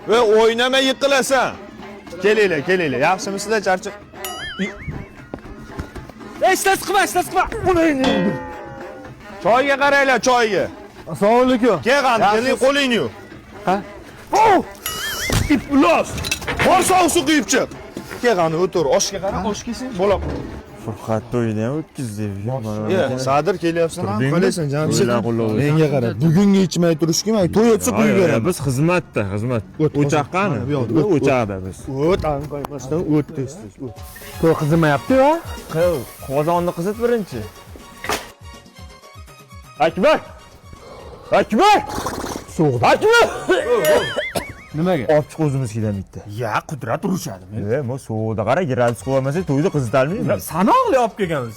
Ve oynama yiqilasan. Kelinglar. Yaxshimisizlar, charchab. Ishlas qilma. Choyga qaranglar, choyga. Assalomu alaykum. Keling, keling, qo'lingni yuvib. Ha? Oh! Iflos! Bor sovsu quyib chiq. Kelgani o'tir, oshga qara, osh kesing, bo'la. Furqat to'yini ham o'tkazdik. Sadir kelyapsan, qo'laysan, jamshid. Qo'llar Menga qara. Bugunga ichmay turishki, men to'y o'tsa quyib beraman. Biz xizmatda. O'choq qani? O'choqda biz. O't, qo'ymasdan o't tez. To'y qizimayapti-ku. Qozonni qizit birinchi. Akbar! So'g'd. Akbar! Nimaga? Olib chiq o'zimizkidan bitta. Ya, qudrat urushadimi? Men so'g'da qara, gradus qo'yamasa to'yda qizitalmayman. Sanoqli olib kelganmiz.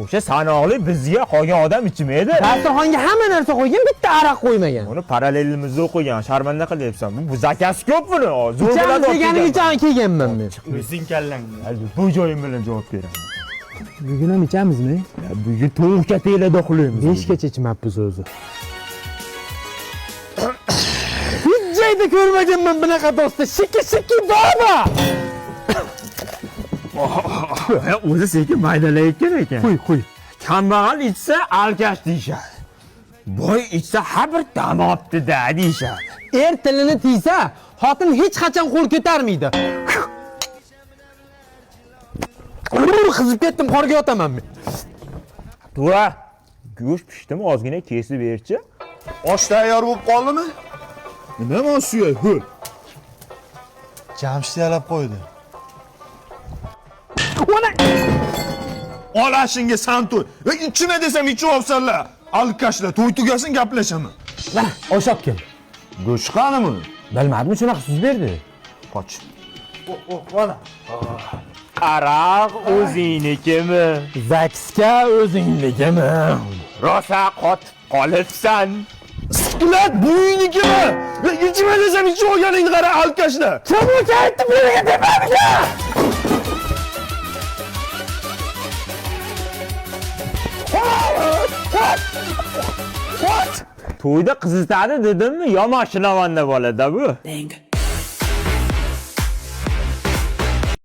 O'sha sanoqli bizga qolgan odam ichmaydi. Dasturxonga hamma narsa qo'ygan, bitta aroq qo'ymagan. Uni parallelimizda o'qigan, sharmanda qilyapsan. Bu zakasi ko'p buni. Zo'r bilan deganiga kelganman men. O'zing kallangni. Bu joyim bilan javob beraman. Bugun ham ichamizmi? Bugun tovuq katelarda uxlaymiz. 5 gacha ichmabmiz o'zi. Hech joyda ko'rmaganman bunaqa do'stni. Shiki baba. O'zi sekin maydalayotgan ekan. Qo'y. Kambag'al ichsa alkash deyishadi. Boy ichsa har bir dam olibdi-da deyishadi. Er tilini tiysa, xotin hech qachon qo'l ko'tarmaydi. Qizib ketdim, qorga yotaman men. To'ra, go'sht pishdimi, ozgina kesib berchi. Osh tayyor bo'lib qoldimi? Nima suyak, ho'l. Jamshid yalab qo'ydi. Olashingga san to'y. Va ichma desam ichib olsanlar. Alkashlar, to'y tugasin gaplashaman. Mana, osh olib kel. Go'sht qanimi? Bilmadimmi, shunaqa so'z berdi. Qoch. Mana. Aroq o'zingnikimi? Zakska o'zingligimi? Rosa qotib qolibsan. Ular buynikimi? Ichma desam ichib olganingni qara, alkashlar. Kim o'sha aytib bergan debamga? To'yda qizitadi dedimmi? Yo mashinavanda bo'ladi bu.